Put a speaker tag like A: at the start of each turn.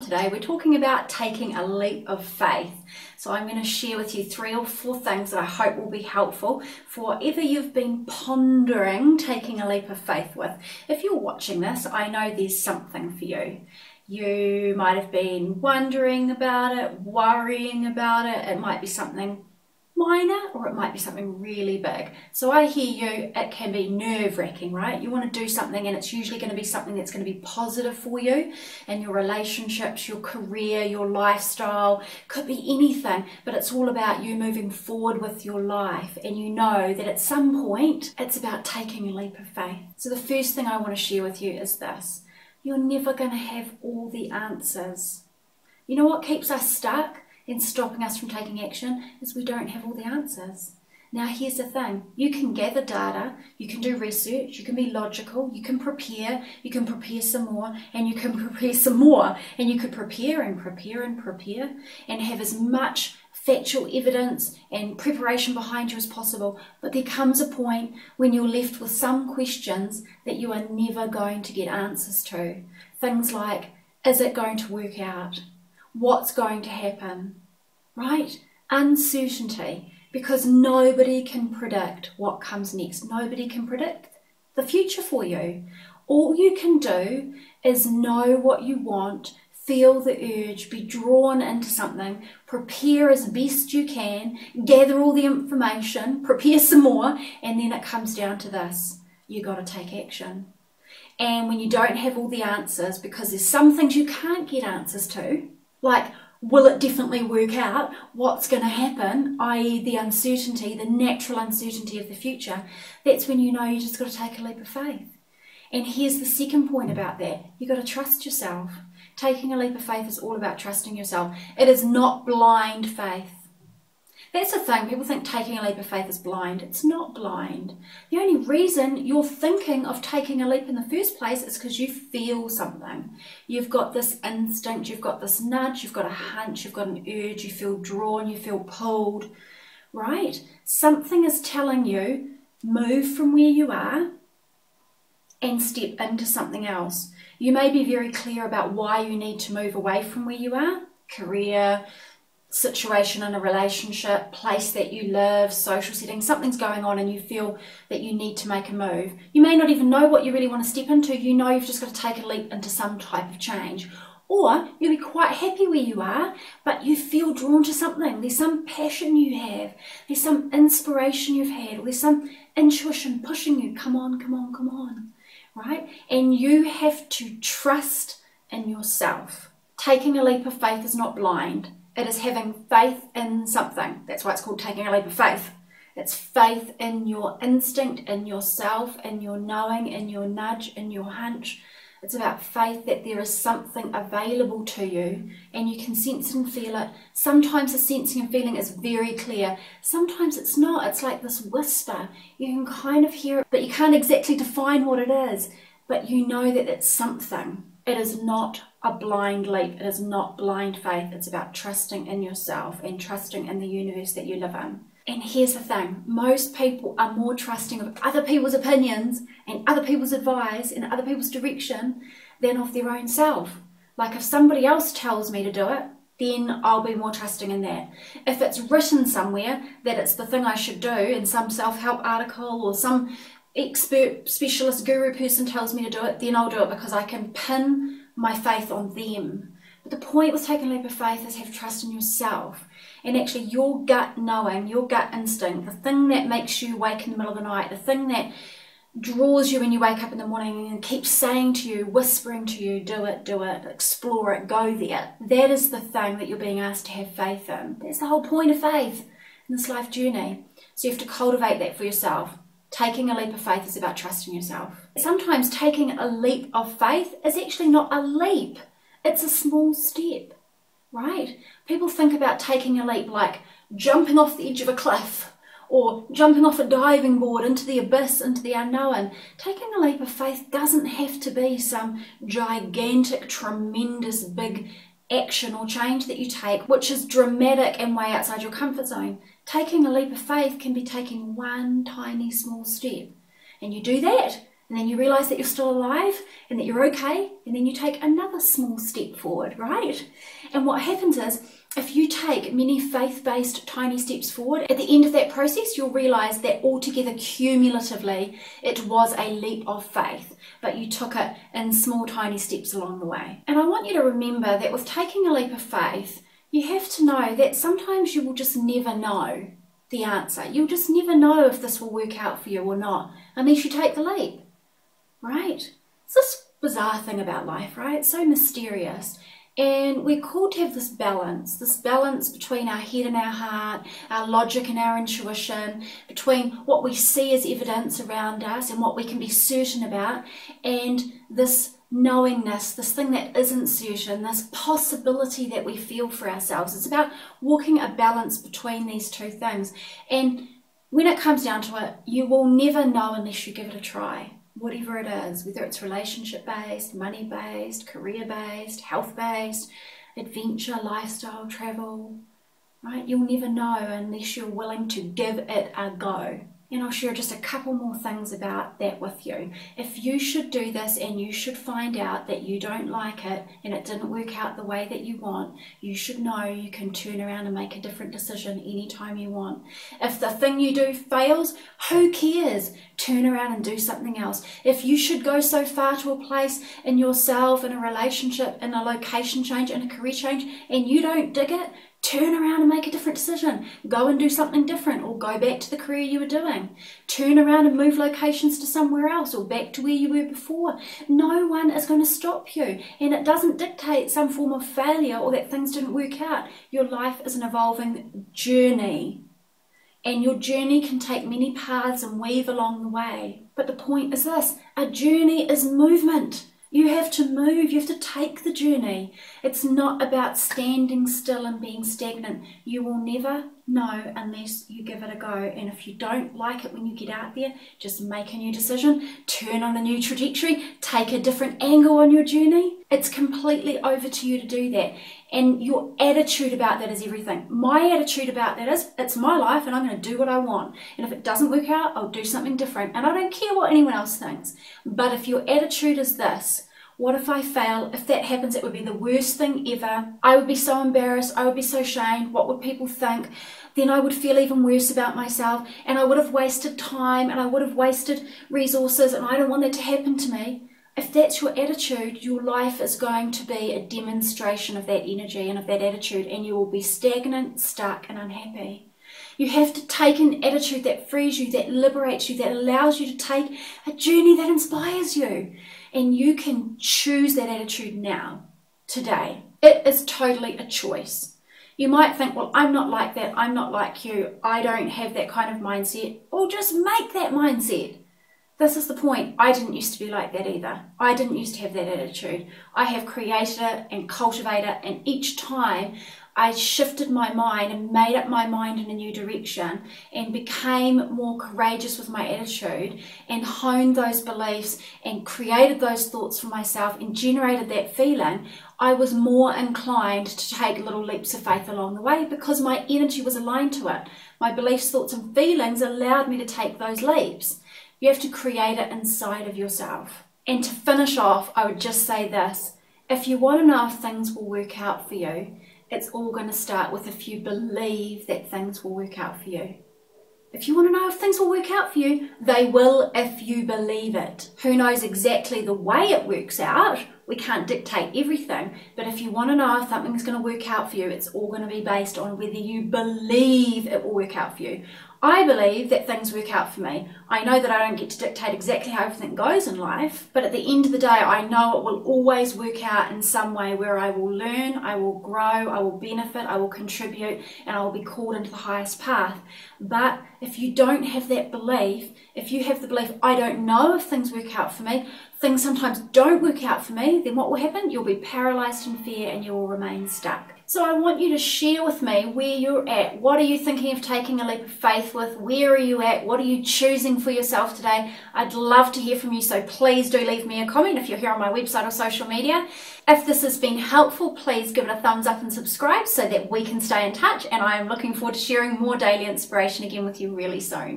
A: Today we're talking about taking a leap of faith. So I'm going to share with you 3 or 4 things that I hope will be helpful for whatever you've been pondering taking a leap of faith with. If you're watching this, I know there's something for you. You might have been wondering about it, worrying about it. It might be something minor or it might be something really big. So I hear you, it can be nerve-wracking, right? You want to do something and it's usually going to be something that's going to be positive for you in your relationships, your career, your lifestyle, could be anything, but it's all about you moving forward with your life, and you know that at some point it's about taking a leap of faith. So the first thing I want to share with you is this: you're never going to have all the answers. You know what keeps us stuck and stopping us from taking action is we don't have all the answers. Now here's the thing: you can gather data, you can do research, you can be logical, you can prepare some more, and you can prepare some more, and you could prepare and prepare and prepare and have as much factual evidence and preparation behind you as possible. But there comes a point when you're left with some questions that you are never going to get answers to. Things like, is it going to work out? What's going to happen, right? Uncertainty, because nobody can predict what comes next. Nobody can predict the future for you. All you can do is know what you want, feel the urge, be drawn into something, prepare as best you can, gather all the information, prepare some more, and then it comes down to this: you got to take action. And when you don't have all the answers, because there's some things you can't get answers to, like, will it definitely work out? What's going to happen? I.e. the uncertainty, the natural uncertainty of the future. That's when you know you just got to take a leap of faith. And here's the second point about that: you got to trust yourself. Taking a leap of faith is all about trusting yourself. It is not blind faith. That's the thing. People think taking a leap of faith is blind. It's not blind. The only reason you're thinking of taking a leap in the first place is because you feel something. You've got this instinct, you've got this nudge, you've got a hunch, you've got an urge, you feel drawn, you feel pulled, right? Something is telling you, move from where you are and step into something else. You may be very clear about why you need to move away from where you are: career, situation in a relationship, place that you live, social setting. Something's going on and you feel that you need to make a move. You may not even know what you really want to step into. You know you've just got to take a leap into some type of change. Or you'll be quite happy where you are, but you feel drawn to something. There's some passion you have, there's some inspiration you've had, or there's some intuition pushing you, come on, come on, come on, right? And you have to trust in yourself. Taking a leap of faith is not blind. It is having faith in something. That's why it's called taking a leap of faith. It's faith in your instinct, in yourself, in your knowing, in your nudge, in your hunch. It's about faith that there is something available to you and you can sense and feel it. Sometimes the sensing and feeling is very clear. Sometimes it's not. It's like this whisper. You can kind of hear it, but you can't exactly define what it is. But you know that it's something. It is not a blind leap. It is not blind faith. It's about trusting in yourself and trusting in the universe that you live in. And here's the thing: most people are more trusting of other people's opinions and other people's advice and other people's direction than of their own self. Like, if somebody else tells me to do it, then I'll be more trusting in that. If it's written somewhere that it's the thing I should do in some self-help article, or some expert specialist guru person tells me to do it, then I'll do it because I can pin my faith on them. But the point with taking a leap of faith is have trust in yourself, and actually your gut knowing, your gut instinct, the thing that makes you wake in the middle of the night, the thing that draws you when you wake up in the morning and keeps saying to you, whispering to you, do it, explore it, go there. That is the thing that you're being asked to have faith in. That's the whole point of faith in this life journey. So you have to cultivate that for yourself. Taking a leap of faith is about trusting yourself. Sometimes taking a leap of faith is actually not a leap. It's a small step, right? People think about taking a leap like jumping off the edge of a cliff or jumping off a diving board into the abyss, into the unknown. Taking a leap of faith doesn't have to be some gigantic, tremendous, big action or change that you take, which is dramatic and way outside your comfort zone. Taking a leap of faith can be taking one tiny small step. And you do that, and then you realize that you're still alive and that you're okay, and then you take another small step forward, right? And what happens is, if you take many faith-based tiny steps forward, at the end of that process, you'll realize that altogether, cumulatively, it was a leap of faith, but you took it in small, tiny steps along the way. And I want you to remember that with taking a leap of faith, you have to know that sometimes you will just never know the answer. You'll just never know if this will work out for you or not, unless you take the leap. Right? It's this bizarre thing about life, right? It's so mysterious. And we're called to have this balance between our head and our heart, our logic and our intuition, between what we see as evidence around us and what we can be certain about, and this knowingness, this thing that isn't certain, this possibility that we feel for ourselves. It's about walking a balance between these two things. And when it comes down to it, you will never know unless you give it a try. Whatever it is, whether it's relationship-based, money-based, career-based, health-based, adventure, lifestyle, travel, right? You'll never know unless you're willing to give it a go. And I'll share just a couple more things about that with you. If you should do this and you should find out that you don't like it and it didn't work out the way that you want, you should know you can turn around and make a different decision anytime you want. If the thing you do fails, who cares? Turn around and do something else. If you should go so far to a place in yourself, in a relationship, in a location change, in a career change, and you don't dig it, turn around and make a different decision. Go and do something different, or go back to the career you were doing. Turn around and move locations to somewhere else, or back to where you were before. No one is going to stop you, and it doesn't dictate some form of failure or that things didn't work out. Your life is an evolving journey, and your journey can take many paths and weave along the way. But the point is this: a journey is movement. You have to move, you have to take the journey. It's not about standing still and being stagnant. You will never know unless you give it a go. And if you don't like it when you get out there, just make a new decision, turn on a new trajectory, take a different angle on your journey. It's completely over to you to do that. And your attitude about that is everything. My attitude about that is, it's my life and I'm going to do what I want. And if it doesn't work out, I'll do something different. And I don't care what anyone else thinks. But if your attitude is this: what if I fail? If that happens, it would be the worst thing ever. I would be so embarrassed. I would be so ashamed. What would people think? Then I would feel even worse about myself, and I would have wasted time, and I would have wasted resources, and I don't want that to happen to me. If that's your attitude, your life is going to be a demonstration of that energy and of that attitude, and you will be stagnant, stuck, and unhappy. You have to take an attitude that frees you, that liberates you, that allows you to take a journey that inspires you. And you can choose that attitude now, today. It is totally a choice. You might think, well, I'm not like that, I'm not like you, I don't have that kind of mindset. Well, just make that mindset. This is the point. I didn't used to be like that either. I didn't used to have that attitude. I have created it and cultivated it, and each time I shifted my mind and made up my mind in a new direction and became more courageous with my attitude and honed those beliefs and created those thoughts for myself and generated that feeling, I was more inclined to take little leaps of faith along the way because my energy was aligned to it. My beliefs, thoughts and feelings allowed me to take those leaps. You have to create it inside of yourself. And to finish off, I would just say this: if you want to know if things will work out for you, it's all going to start with if you believe that things will work out for you. If you want to know if things will work out for you, they will if you believe it. Who knows exactly the way it works out? We can't dictate everything, but if you want to know if something's going to work out for you, it's all going to be based on whether you believe it will work out for you. I believe that things work out for me. I know that I don't get to dictate exactly how everything goes in life, but at the end of the day, I know it will always work out in some way where I will learn, I will grow, I will benefit, I will contribute, and I will be called into the highest path. But if you don't have that belief, if you have the belief, I don't know if things work out for me, things sometimes don't work out for me, then what will happen? You'll be paralyzed in fear and you will remain stuck. So I want you to share with me where you're at. What are you thinking of taking a leap of faith with? Where are you at? What are you choosing for yourself today? I'd love to hear from you, so please do leave me a comment if you're here on my website or social media. If this has been helpful, please give it a thumbs up and subscribe so that we can stay in touch, and I am looking forward to sharing more daily inspiration again with you really soon.